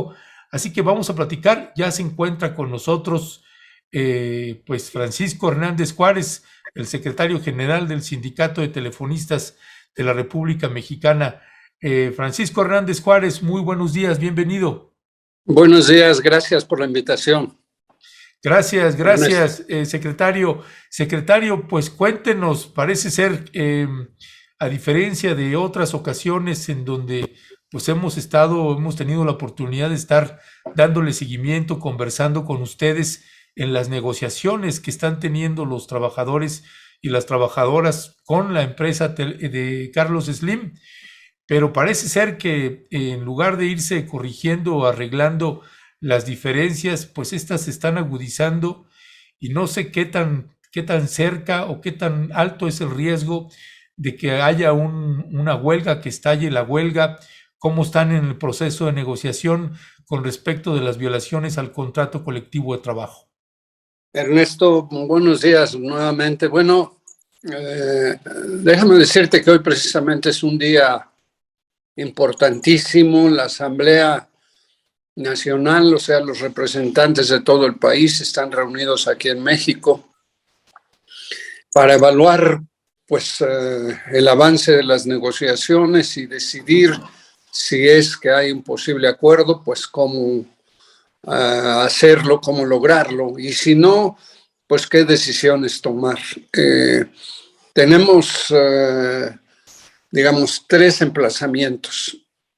México. Así que vamos a platicar. Ya se encuentra con nosotros pues Francisco Hernández Juárez, el secretario general del Sindicato de Telefonistas de la República Mexicana. Francisco Hernández Juárez, muy buenos días, bienvenido. Buenos días, gracias por la invitación. Gracias, secretario. Secretario, pues cuéntenos, parece ser, a diferencia de otras ocasiones en donde pues hemos tenido la oportunidad de estar dándole seguimiento, conversando con ustedes en las negociaciones que están teniendo los trabajadores y las trabajadoras con la empresa de Carlos Slim, pero parece ser que en lugar de irse corrigiendo o arreglando las diferencias, pues estas se están agudizando y no sé qué tan cerca o qué tan alto es el riesgo de que haya una huelga, que estalle la huelga, cómo están en el proceso de negociación con respecto de las violaciones al contrato colectivo de trabajo. Ernesto, buenos días nuevamente. Bueno, déjame decirte que hoy precisamente es un día importantísimo. La Asamblea Nacional, o sea, los representantes de todo el país están reunidos aquí en México para evaluar pues el avance de las negociaciones y decidir si es que hay un posible acuerdo, pues cómo hacerlo, cómo lograrlo, y si no, pues qué decisiones tomar. Tenemos, digamos, 3 emplazamientos.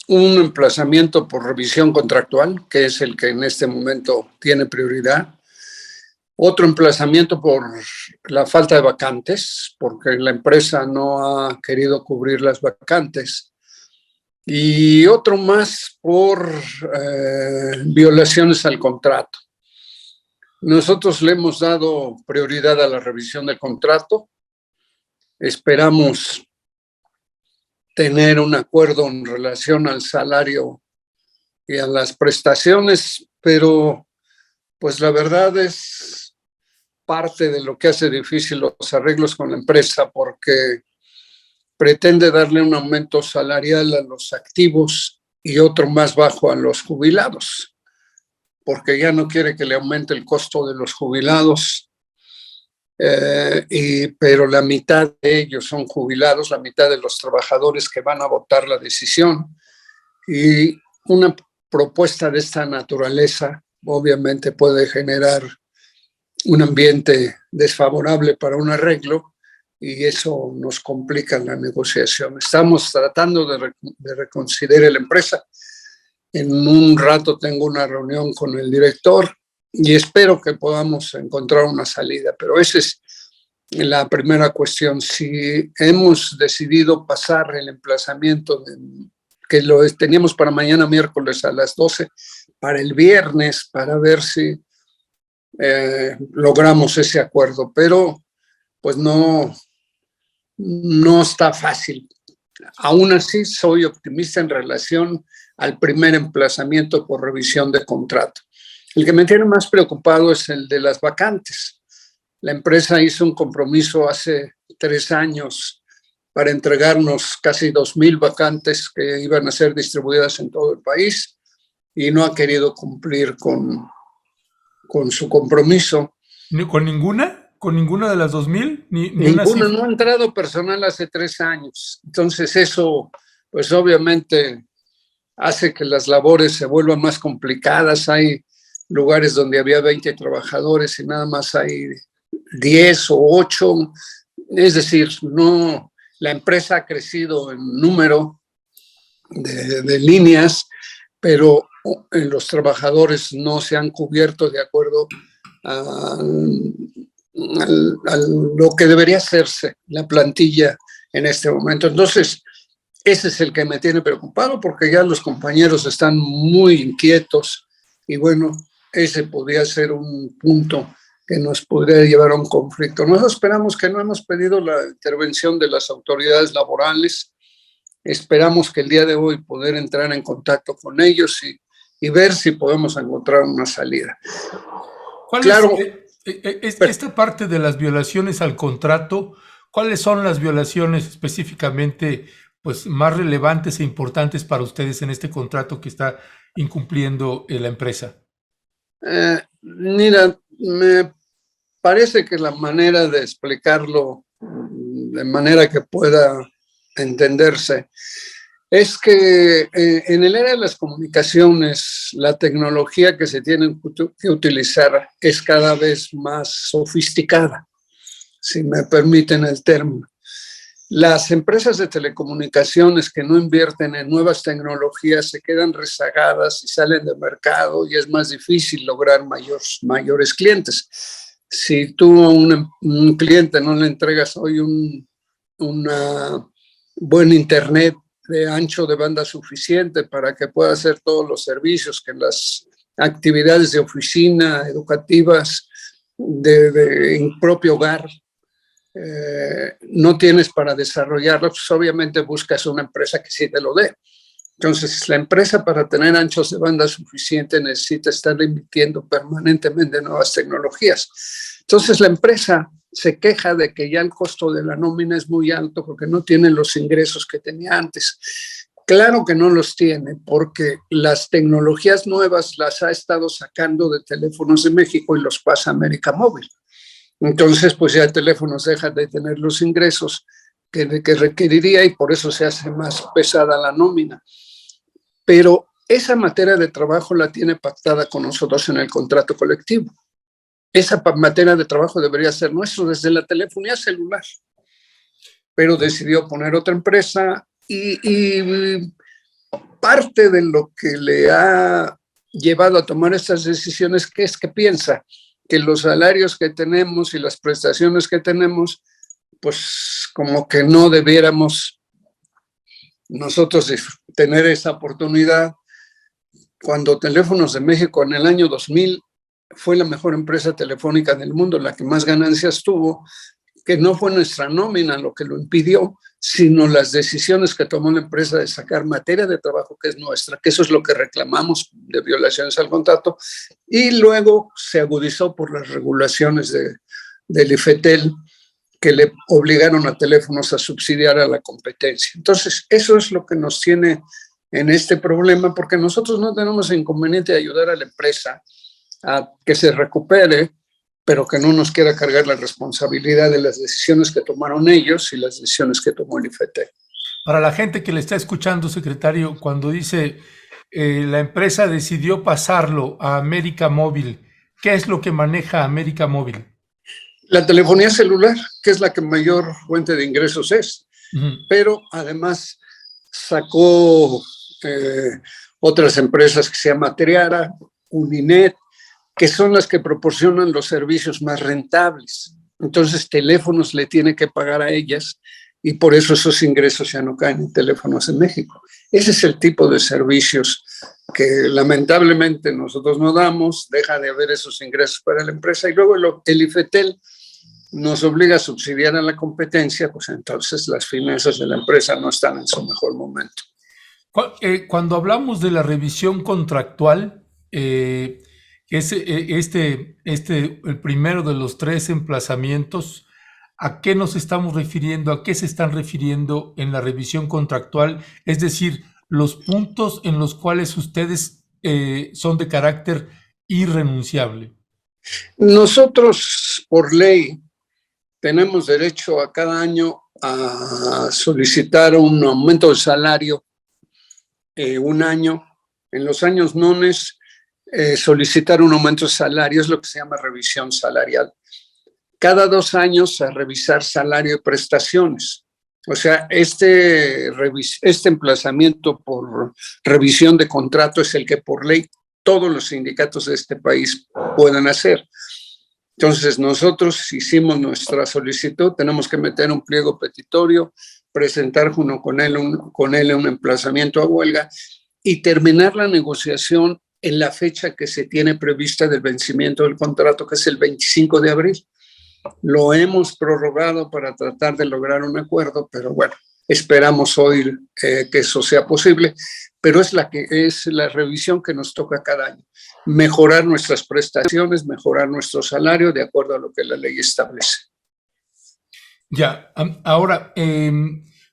Un emplazamiento por revisión contractual, que es el que en este momento tiene prioridad. Otro emplazamiento por la falta de vacantes, porque la empresa no ha querido cubrir las vacantes. Y otro más por violaciones al contrato. Nosotros le hemos dado prioridad a la revisión del contrato. Esperamos tener un acuerdo en relación al salario y a las prestaciones, pero pues la verdad es parte de lo que hace difícil los arreglos con la empresa, porque pretende darle un aumento salarial a los activos y otro más bajo a los jubilados, porque ya no quiere que le aumente el costo de los jubilados, pero la mitad de ellos son jubilados, la mitad de los trabajadores que van a votar la decisión. Y una propuesta de esta naturaleza obviamente puede generar un ambiente desfavorable para un arreglo, y eso nos complica la negociación. Estamos tratando de reconsiderar la empresa. En un rato tengo una reunión con el director y espero que podamos encontrar una salida, pero esa es la primera cuestión. Si hemos decidido pasar el emplazamiento que lo teníamos para mañana miércoles a las 12, para el viernes, para ver si logramos ese acuerdo, pero pues no está fácil. Aún así, soy optimista en relación al primer emplazamiento por revisión de contrato. El que me tiene más preocupado es el de las vacantes. La empresa hizo un compromiso hace 3 años para entregarnos casi 2,000 vacantes que iban a ser distribuidas en todo el país y no ha querido cumplir con su compromiso. ¿Con ninguna? ¿Con ninguna de las 2,000? Ninguna, no ha entrado personal hace 3 años. Entonces eso, pues obviamente hace que las labores se vuelvan más complicadas. Hay lugares donde había 20 trabajadores y nada más hay 10 o 8. Es decir, no, la empresa ha crecido en número de líneas, pero los trabajadores no se han cubierto de acuerdo a lo que debería hacerse la plantilla en este momento. Entonces, ese es el que me tiene preocupado, porque ya los compañeros están muy inquietos y bueno, ese podría ser un punto que nos podría llevar a un conflicto. Nosotros esperamos que no hemos pedido la intervención de las autoridades laborales. Esperamos que el día de hoy poder entrar en contacto con ellos y ver si podemos encontrar una salida. Claro. Esta parte de las violaciones al contrato, ¿cuáles son las violaciones específicamente pues, más relevantes e importantes para ustedes en este contrato que está incumpliendo la empresa? Mira, me parece que la manera de explicarlo de manera que pueda entenderse es que en el área de las comunicaciones, la tecnología que se tiene que utilizar es cada vez más sofisticada, si me permiten el término. Las empresas de telecomunicaciones que no invierten en nuevas tecnologías se quedan rezagadas y salen del mercado y es más difícil lograr mayores clientes. Si tú a un cliente no le entregas hoy una buen internet de ancho de banda suficiente para que pueda hacer todos los servicios que las actividades de oficina, educativas, de propio hogar, no tienes para desarrollarlo, pues obviamente buscas una empresa que sí te lo dé. Entonces, la empresa para tener anchos de banda suficiente necesita estar invirtiendo permanentemente en nuevas tecnologías. Entonces, la empresa se queja de que ya el costo de la nómina es muy alto porque no tiene los ingresos que tenía antes. Claro que no los tiene porque las tecnologías nuevas las ha estado sacando de Teléfonos de México y los pasa a América Móvil. Entonces, pues ya el teléfono deja de tener los ingresos que requeriría y por eso se hace más pesada la nómina. Pero esa materia de trabajo la tiene pactada con nosotros en el contrato colectivo. Esa materia de trabajo debería ser nuestro desde la telefonía celular. Pero decidió poner otra empresa y parte de lo que le ha llevado a tomar estas decisiones, ¿qué es que piensa? Que los salarios que tenemos y las prestaciones que tenemos, pues como que no debiéramos nosotros tener esa oportunidad. Cuando Teléfonos de México en el año 2000 fue la mejor empresa telefónica del mundo, la que más ganancias tuvo, que no fue nuestra nómina lo que lo impidió, sino las decisiones que tomó la empresa de sacar materia de trabajo que es nuestra, que eso es lo que reclamamos de violaciones al contrato, y luego se agudizó por las regulaciones del IFETEL, que le obligaron a Teléfonos a subsidiar a la competencia. Entonces, eso es lo que nos tiene en este problema, porque nosotros no tenemos inconveniente de ayudar a la empresa a que se recupere, pero que no nos quiera cargar la responsabilidad de las decisiones que tomaron ellos y las decisiones que tomó el IFETEL. Para la gente que le está escuchando, secretario, cuando dice la empresa decidió pasarlo a América Móvil, ¿qué es lo que maneja América Móvil? La telefonía celular, que es la que mayor fuente de ingresos es, pero además sacó otras empresas que se llama Triara, Uninet, que son las que proporcionan los servicios más rentables. Entonces, Teléfonos le tiene que pagar a ellas y por eso esos ingresos ya no caen en Teléfonos en México. Ese es el tipo de servicios que lamentablemente nosotros no damos, deja de haber esos ingresos para la empresa y luego el IFETEL nos obliga a subsidiar a la competencia, pues entonces las finanzas de la empresa no están en su mejor momento. Cuando hablamos de la revisión contractual, el primero de los 3 emplazamientos, ¿a qué nos estamos refiriendo? ¿A qué se están refiriendo en la revisión contractual? Es decir, los puntos en los cuales ustedes son de carácter irrenunciable. Nosotros, por ley, tenemos derecho a cada año a solicitar un aumento de salario un año. En los años nones, solicitar un aumento de salario es lo que se llama revisión salarial. Cada 2 años a revisar salario y prestaciones. O sea, este emplazamiento por revisión de contrato es el que por ley todos los sindicatos de este país pueden hacer. Entonces, nosotros hicimos nuestra solicitud, tenemos que meter un pliego petitorio, presentar junto con él un emplazamiento a huelga y terminar la negociación en la fecha que se tiene prevista del vencimiento del contrato, que es el 25 de abril. Lo hemos prorrogado para tratar de lograr un acuerdo, pero bueno, esperamos hoy que eso sea posible, pero es la revisión que nos toca cada año. Mejorar nuestras prestaciones, mejorar nuestro salario de acuerdo a lo que la ley establece. Ya, ahora,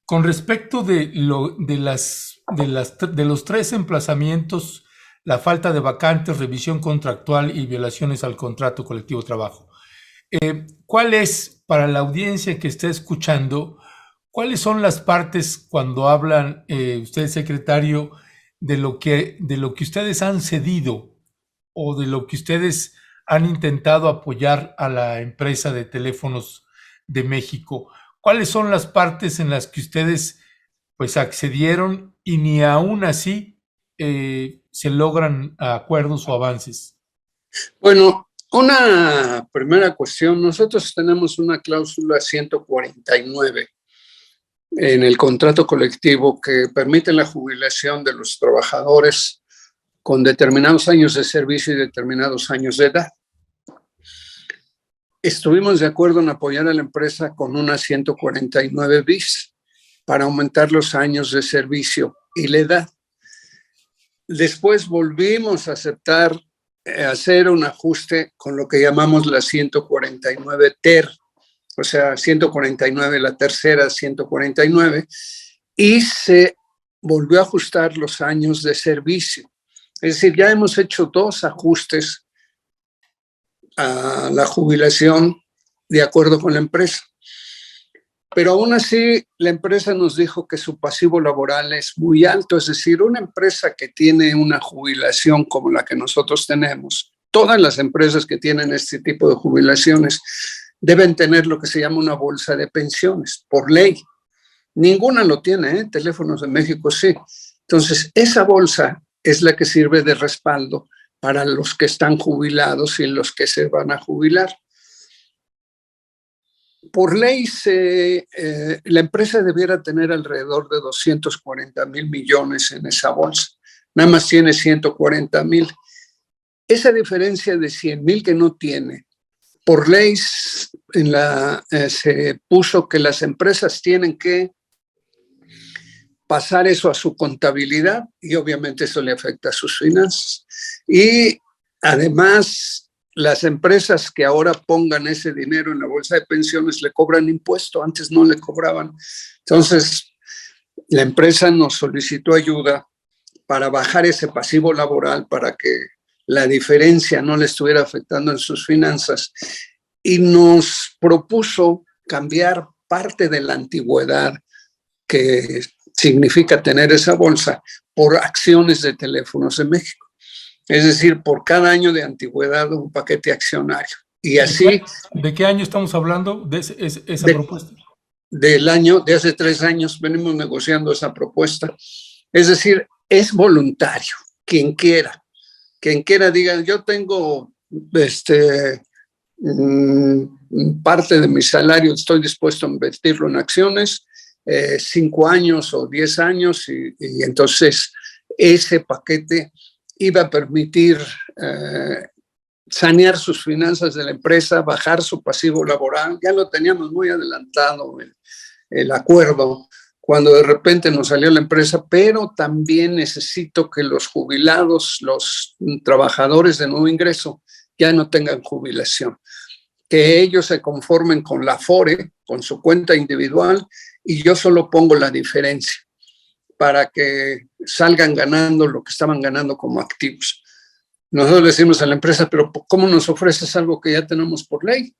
con respecto de los 3 emplazamientos, la falta de vacantes, revisión contractual y violaciones al contrato colectivo de trabajo. ¿Cuál es, para la audiencia que está escuchando, cuáles son las partes cuando hablan, usted, secretario, de lo que ustedes han cedido o de lo que ustedes han intentado apoyar a la empresa de teléfonos de México? ¿Cuáles son las partes en las que ustedes pues accedieron y ni aún así se logran acuerdos o avances? Bueno, una primera cuestión, nosotros tenemos una cláusula 149 en el contrato colectivo que permite la jubilación de los trabajadores con determinados años de servicio y determinados años de edad. Estuvimos de acuerdo en apoyar a la empresa con una 149 bis para aumentar los años de servicio y la edad. Después volvimos a aceptar hacer un ajuste con lo que llamamos la 149 TER, o sea, 149 la tercera, 149, y se volvió a ajustar los años de servicio. Es decir, ya hemos hecho 2 ajustes a la jubilación de acuerdo con la empresa. Pero aún así, la empresa nos dijo que su pasivo laboral es muy alto, es decir, una empresa que tiene una jubilación como la que nosotros tenemos, todas las empresas que tienen este tipo de jubilaciones deben tener lo que se llama una bolsa de pensiones, por ley. Ninguna lo tiene, ¿eh? Teléfonos de México sí. Entonces, esa bolsa es la que sirve de respaldo para los que están jubilados y los que se van a jubilar. Por ley, la empresa debiera tener alrededor de 240,000 millones en esa bolsa. Nada más tiene 140,000. Esa diferencia de 100,000 que no tiene, por ley se puso que las empresas tienen que pasar eso a su contabilidad y obviamente eso le afecta a sus finanzas. Y además, las empresas que ahora pongan ese dinero en la bolsa de pensiones le cobran impuesto, antes no le cobraban. Entonces, la empresa nos solicitó ayuda para bajar ese pasivo laboral, para que la diferencia no le estuviera afectando en sus finanzas, y nos propuso cambiar parte de la antigüedad que significa tener esa bolsa por acciones de Teléfonos de México. Es decir, por cada año de antigüedad un paquete accionario. Y así... ¿De qué año estamos hablando de esa propuesta? Del año, de hace 3 años venimos negociando esa propuesta. Es decir, es voluntario. Quien quiera diga, yo tengo parte de mi salario, estoy dispuesto a invertirlo en acciones, 5 años o 10 años, y entonces ese paquete iba a permitir sanear sus finanzas de la empresa, bajar su pasivo laboral. Ya lo teníamos muy adelantado el acuerdo cuando de repente nos salió la empresa, pero también necesito que los jubilados, los trabajadores de nuevo ingreso, ya no tengan jubilación, que ellos se conformen con la Afore, con su cuenta individual, y yo solo pongo la diferencia para que salgan ganando lo que estaban ganando como activos. Nosotros le decimos a la empresa, pero ¿cómo nos ofreces algo que ya tenemos por ley?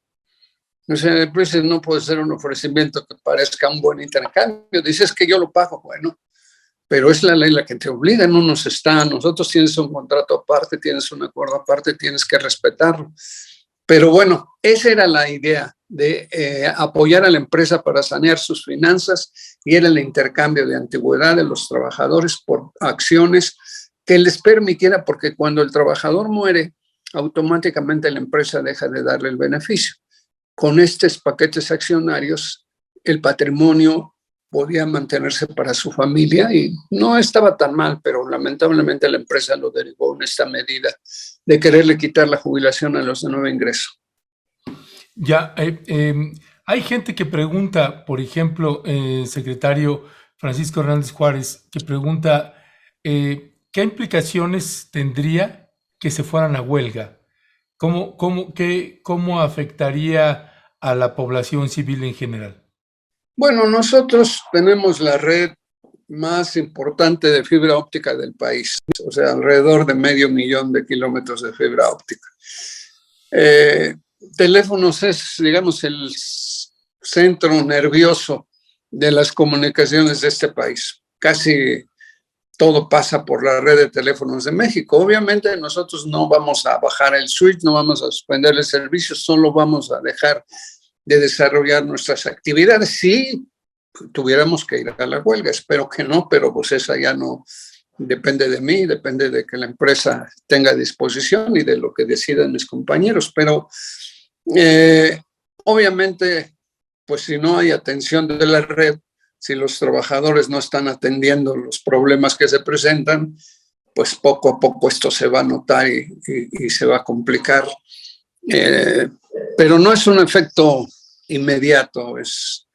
O sea, pues no puede ser un ofrecimiento que parezca un buen intercambio. Dices que yo lo pago, bueno, pero es la ley la que te obliga, no nos está. Nosotros tienes un contrato aparte, tienes un acuerdo aparte, tienes que respetarlo. Pero bueno, esa era la idea de apoyar a la empresa para sanear sus finanzas, y era el intercambio de antigüedad de los trabajadores por acciones que les permitiera, porque cuando el trabajador muere, automáticamente la empresa deja de darle el beneficio. Con estos paquetes accionarios, el patrimonio podía mantenerse para su familia y no estaba tan mal, pero lamentablemente la empresa lo derivó en esta medida de quererle quitar la jubilación a los de nuevo ingreso. Ya, hay gente que pregunta, por ejemplo, secretario Francisco Hernández Juárez, que pregunta ¿qué implicaciones tendría que se fueran a huelga? ¿Cómo afectaría a la población civil en general? Bueno, nosotros tenemos la red más importante de fibra óptica del país, o sea, alrededor de 500,000 de kilómetros de fibra óptica. Teléfonos es, digamos, el centro nervioso de las comunicaciones de este país. Casi todo pasa por la red de teléfonos de México. Obviamente nosotros no vamos a bajar el switch, no vamos a suspender el servicio, solo vamos a dejar de desarrollar nuestras actividades. Si tuviéramos que ir a la huelga, espero que no, pero pues esa ya no depende de mí, depende de que la empresa tenga disposición y de lo que decidan mis compañeros. Pero obviamente, pues si no hay atención de la red, si los trabajadores no están atendiendo los problemas que se presentan, pues poco a poco esto se va a notar y se va a complicar. Pero no es un efecto inmediato, es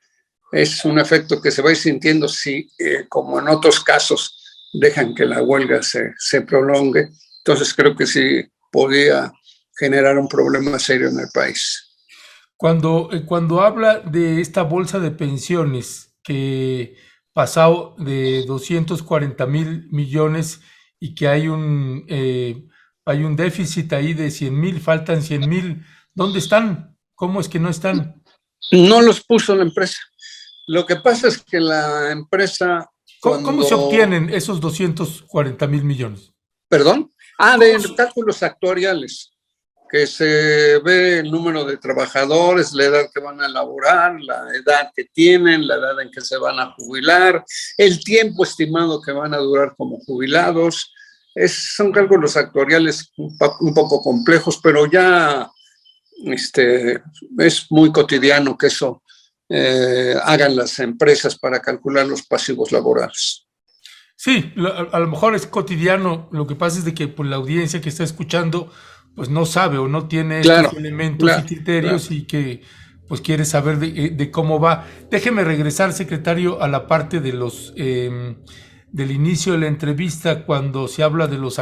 un efecto que se va a ir sintiendo si, como en otros casos, dejan que la huelga se prolongue. Entonces creo que sí podría generar un problema serio en el país. Cuando habla de esta bolsa de pensiones que pasó de 240,000 millones y que hay un déficit ahí de 100,000, faltan 100,000, ¿dónde están? ¿Cómo es que no están? No los puso la empresa. Lo que pasa es que la empresa... ¿Cómo se obtienen esos 240,000 millones? ¿Perdón? De cálculos actuariales, que se ve el número de trabajadores, la edad que van a laborar, la edad que tienen, la edad en que se van a jubilar, el tiempo estimado que van a durar como jubilados. Son cálculos actuariales un poco complejos, pero ya es muy cotidiano que eso hagan las empresas para calcular los pasivos laborales. Sí, a lo mejor es cotidiano, lo que pasa es de que pues, la audiencia que está escuchando pues no sabe o no tiene estos elementos y criterios y que pues quiere saber de cómo va. Déjeme regresar, secretario, a la parte de del inicio de la entrevista cuando se habla de los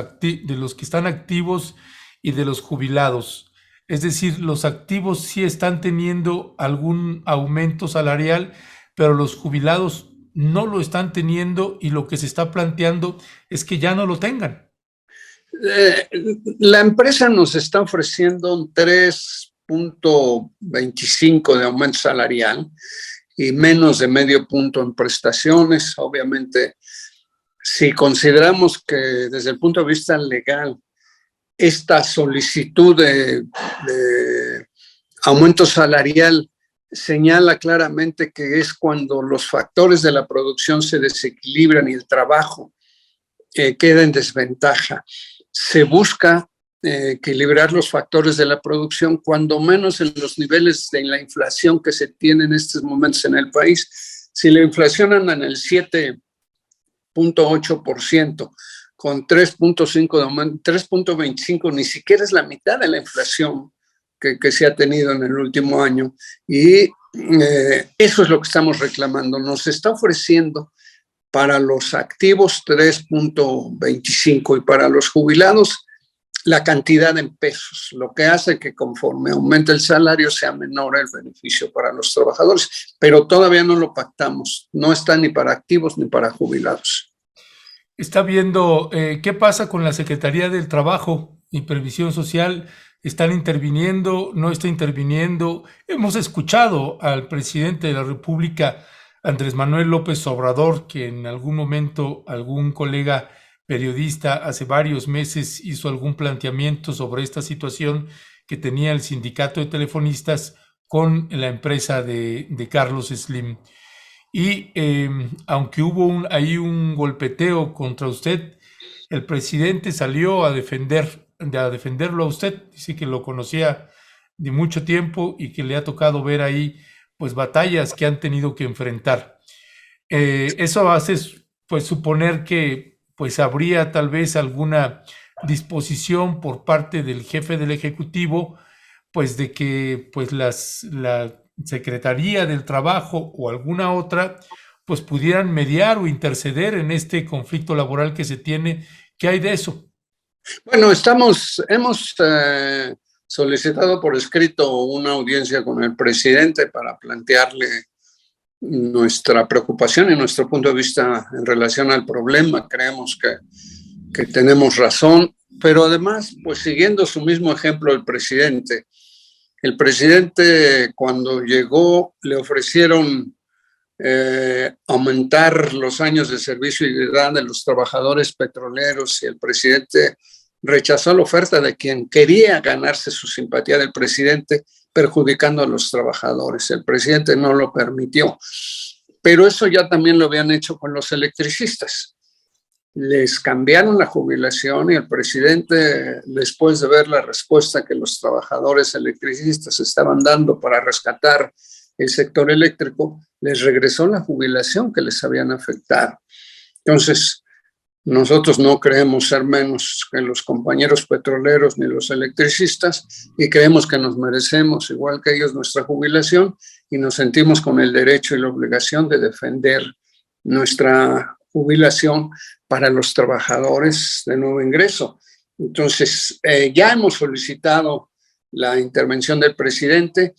que están activos y de los jubilados. Es decir, los activos sí están teniendo algún aumento salarial, pero los jubilados no lo están teniendo y lo que se está planteando es que ya no lo tengan. La empresa nos está ofreciendo un 3.25 de aumento salarial y menos de medio punto en prestaciones. Obviamente, si consideramos que desde el punto de vista legal esta solicitud de aumento salarial señala claramente que es cuando los factores de la producción se desequilibran y el trabajo queda en desventaja. Se busca equilibrar los factores de la producción, cuando menos en los niveles de la inflación que se tiene en estos momentos en el país. Si la inflación anda en el 7.8%, con 3.5 de aumento, 3.25 ni siquiera es la mitad de la inflación que se ha tenido en el último año. Y eso es lo que estamos reclamando. Nos está ofreciendo para los activos 3.25 y para los jubilados la cantidad en pesos, lo que hace que conforme aumente el salario sea menor el beneficio para los trabajadores, pero todavía no lo pactamos, no está ni para activos ni para jubilados. Está viendo qué pasa con la Secretaría del Trabajo y Previsión Social. ¿Están interviniendo? ¿No está interviniendo? Hemos escuchado al presidente de la República, Andrés Manuel López Obrador, que en algún momento algún colega periodista hace varios meses hizo algún planteamiento sobre esta situación que tenía el sindicato de telefonistas con la empresa de Carlos Slim. Y aunque hubo ahí un golpeteo contra usted, el presidente salió a defenderlo a usted. Dice que lo conocía de mucho tiempo y que le ha tocado ver ahí pues batallas que han tenido que enfrentar. Eso hace pues suponer que pues habría tal vez alguna disposición por parte del jefe del Ejecutivo pues de que pues la Secretaría del Trabajo o alguna otra pues pudieran mediar o interceder en este conflicto laboral que se tiene. ¿Qué hay de eso? Bueno, hemos solicitado por escrito una audiencia con el presidente para plantearle nuestra preocupación y nuestro punto de vista en relación al problema. Creemos que tenemos razón, pero además, pues siguiendo su mismo ejemplo, el presidente cuando llegó le ofrecieron aumentar los años de servicio y de edad de los trabajadores petroleros, y el presidente rechazó la oferta de quien quería ganarse su simpatía del presidente, perjudicando a los trabajadores. El presidente no lo permitió, pero eso ya también lo habían hecho con los electricistas. Les cambiaron la jubilación y el presidente, después de ver la respuesta que los trabajadores electricistas estaban dando para rescatar el sector eléctrico, les regresó la jubilación que les habían afectado. Entonces, nosotros no creemos ser menos que los compañeros petroleros ni los electricistas, y creemos que nos merecemos, igual que ellos, nuestra jubilación, y nos sentimos con el derecho y la obligación de defender nuestra jubilación para los trabajadores de nuevo ingreso. Entonces, ya hemos solicitado la intervención del presidente,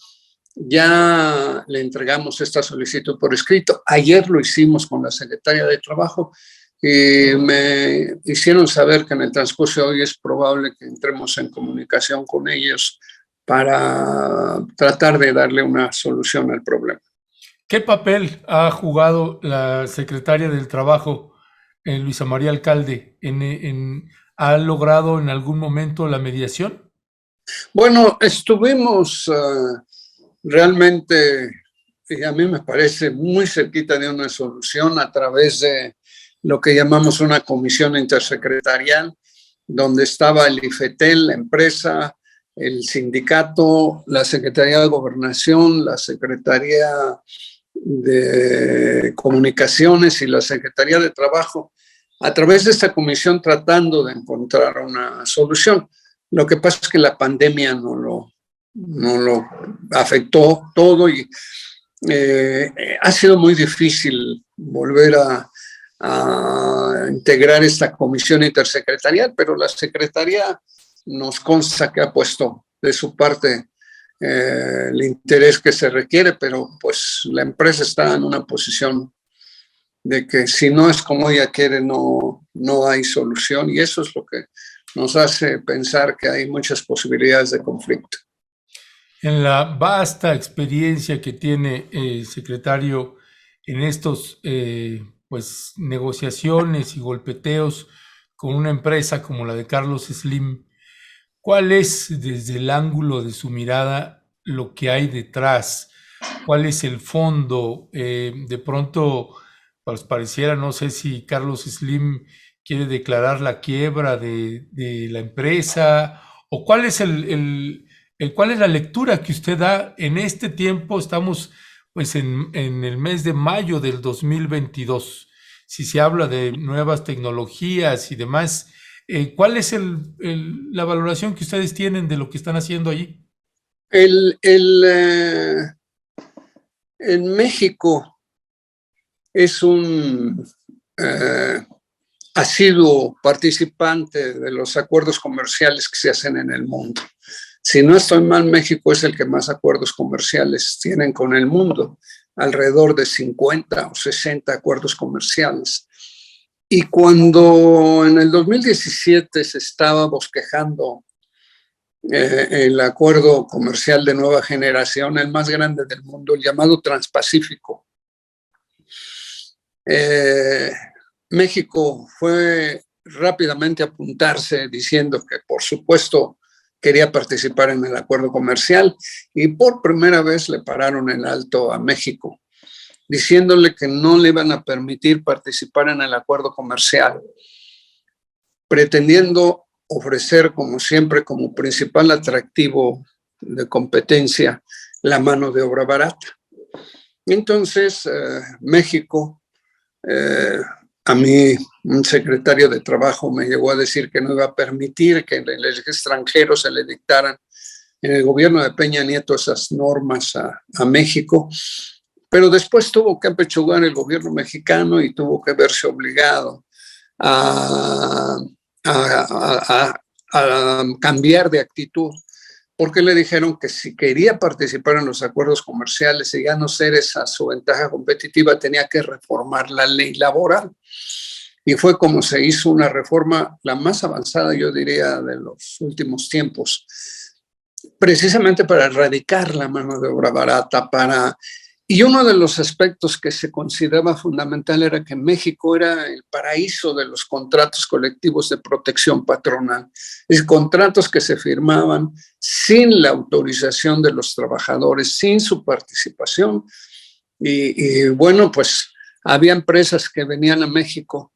ya le entregamos esta solicitud por escrito. Ayer lo hicimos con la secretaria de Trabajo y me hicieron saber que en el transcurso de hoy es probable que entremos en comunicación con ellos para tratar de darle una solución al problema. ¿Qué papel ha jugado la secretaria del Trabajo, Luisa María Alcalde? ¿Ha logrado en algún momento la mediación? Bueno, estuvimos realmente, y a mí me parece muy cerquita de una solución a través de lo que llamamos una comisión intersecretarial, donde estaba el IFETEL, la empresa, el sindicato, la Secretaría de Gobernación, la Secretaría de Comunicaciones y la Secretaría de Trabajo, a través de esta comisión tratando de encontrar una solución. Lo que pasa es que la pandemia no lo afectó todo y ha sido muy difícil volver a integrar esta comisión intersecretarial, pero la Secretaría nos consta que ha puesto de su parte el interés que se requiere, pero pues la empresa está en una posición de que si no es como ella quiere, no hay solución, y eso es lo que nos hace pensar que hay muchas posibilidades de conflicto. En la vasta experiencia que tiene el secretario en estos pues negociaciones y golpeteos con una empresa como la de Carlos Slim, ¿cuál es desde el ángulo de su mirada lo que hay detrás? ¿Cuál es el fondo? De pronto, pues pareciera, no sé si Carlos Slim quiere declarar la quiebra de la empresa, o cuál es cuál es la lectura que usted da en este tiempo. Estamos pues en el mes de mayo del 2022. Si se habla de nuevas tecnologías y demás, ¿cuál es la valoración que ustedes tienen de lo que están haciendo allí? En México es un asiduo participante de los acuerdos comerciales que se hacen en el mundo. Si no estoy mal, México es el que más acuerdos comerciales tienen con el mundo, alrededor de 50 o 60 acuerdos comerciales. Y cuando en el 2017 se estaba bosquejando el acuerdo comercial de nueva generación, el más grande del mundo, el llamado Transpacífico, México fue rápidamente a apuntarse diciendo que por supuesto quería participar en el acuerdo comercial, y por primera vez le pararon el alto a México, diciéndole que no le iban a permitir participar en el acuerdo comercial, pretendiendo ofrecer, como siempre, como principal atractivo de competencia, la mano de obra barata. Entonces, México, a mí un secretario de Trabajo me llegó a decir que no iba a permitir que en el extranjero se le dictaran en el gobierno de Peña Nieto esas normas a México, pero después tuvo que apechugar el gobierno mexicano y tuvo que verse obligado a cambiar de actitud porque le dijeron que si quería participar en los acuerdos comerciales y ya no ser esa su ventaja competitiva, tenía que reformar la ley laboral. Y fue como se hizo una reforma, la más avanzada, yo diría, de los últimos tiempos, precisamente para erradicar la mano de obra barata, y uno de los aspectos que se consideraba fundamental era que México era el paraíso de los contratos colectivos de protección patronal, es contratos que se firmaban sin la autorización de los trabajadores, sin su participación. Y bueno, pues había empresas que venían a México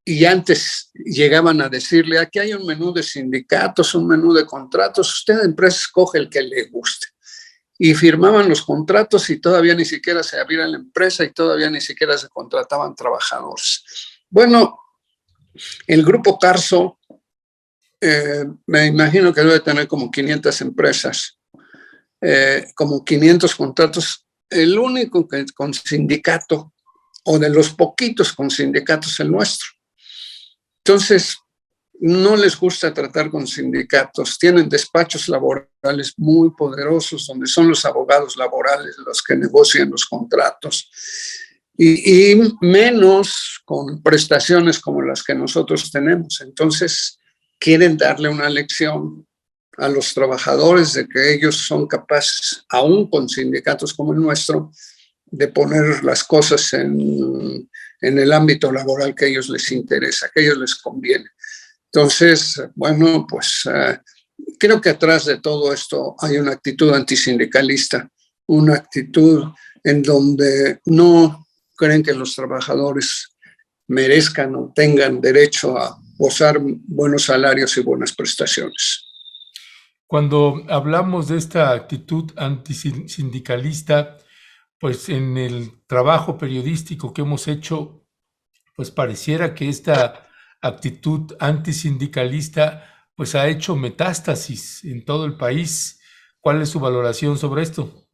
y antes llegaban a decirle, aquí hay un menú de sindicatos, un menú de contratos, usted empresa escoge el que le guste. Y firmaban los contratos y todavía ni siquiera se abría la empresa y todavía ni siquiera se contrataban trabajadores. Bueno, el Grupo Carso, me imagino que debe tener como 500 empresas, como 500 contratos. El único que con sindicato, o de los poquitos con sindicato, es el nuestro. Entonces, no les gusta tratar con sindicatos, tienen despachos laborales muy poderosos donde son los abogados laborales los que negocian los contratos y menos con prestaciones como las que nosotros tenemos. Entonces, quieren darle una lección a los trabajadores de que ellos son capaces, aún con sindicatos como el nuestro, de poner las cosas en el ámbito laboral que a ellos les interesa, que a ellos les conviene. Entonces, bueno, pues creo que atrás de todo esto hay una actitud antisindicalista, una actitud en donde no creen que los trabajadores merezcan o tengan derecho a gozar buenos salarios y buenas prestaciones. Cuando hablamos de esta actitud antisindicalista, pues en el trabajo periodístico que hemos hecho, pues pareciera que esta actitud antisindicalista pues ha hecho metástasis en todo el país. ¿Cuál es su valoración sobre esto?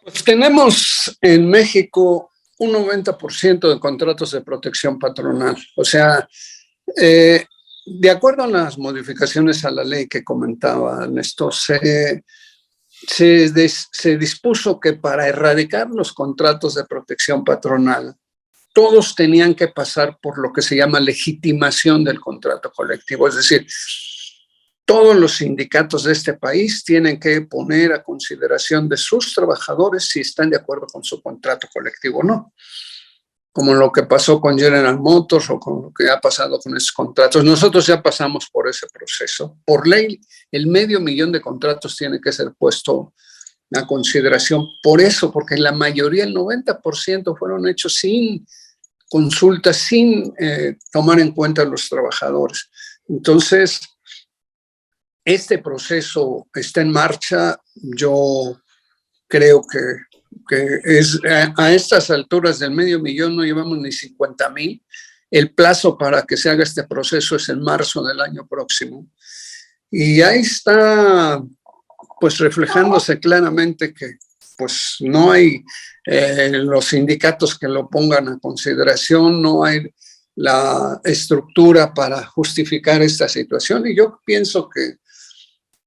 Pues tenemos en México un 90% de contratos de protección patronal. O sea, de acuerdo a las modificaciones a la ley que comentaba Néstor, se dispuso que para erradicar los contratos de protección patronal, todos tenían que pasar por lo que se llama legitimación del contrato colectivo. Es decir, todos los sindicatos de este país tienen que poner a consideración de sus trabajadores si están de acuerdo con su contrato colectivo o no. Como lo que pasó con General Motors o con lo que ha pasado con esos contratos. Nosotros ya pasamos por ese proceso. Por ley, el 500,000 de contratos tiene que ser puesto a consideración. Por eso, porque la mayoría, el 90%, fueron hechos sin consulta, sin tomar en cuenta a los trabajadores. Entonces, este proceso está en marcha. Yo creo que es a estas alturas del 500,000 no llevamos ni 50,000. El plazo para que se haga este proceso es en marzo del año próximo. Y ahí está pues reflejándose claramente que pues no hay los sindicatos que lo pongan a consideración, no hay la estructura para justificar esta situación, y yo pienso que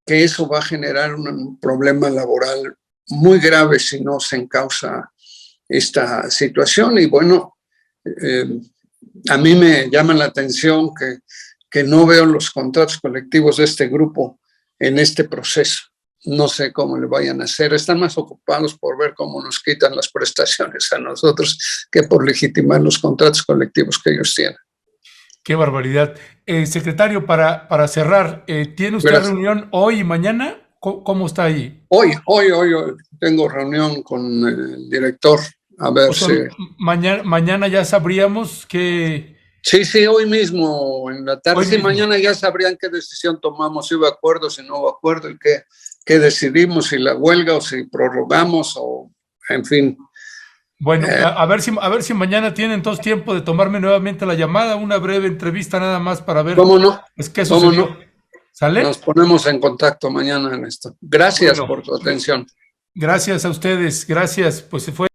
eso va a generar un problema laboral muy grave si no se encausa esta situación. Y bueno, a mí me llama la atención que no veo los contratos colectivos de este grupo en este proceso. No sé cómo le vayan a hacer. Están más ocupados por ver cómo nos quitan las prestaciones a nosotros que por legitimar los contratos colectivos que ellos tienen. Qué barbaridad. Secretario, para cerrar, ¿tiene usted reunión hoy y mañana? ¿Cómo está ahí? Hoy tengo reunión con el director. A ver si... Mañana ya sabríamos que... Sí, hoy mismo en la tarde. Sí, mañana ya sabrían qué decisión tomamos, si hubo acuerdo, si no hubo acuerdo, y qué decidimos, si la huelga o si prorrogamos o en fin. Bueno, a ver si mañana tienen entonces tiempo de tomarme nuevamente la llamada, una breve entrevista nada más para ver qué sucedió. ¿Cómo no? ¿Sale? Nos ponemos en contacto mañana en esto. Gracias por tu atención. Gracias a ustedes, gracias. Pues se fue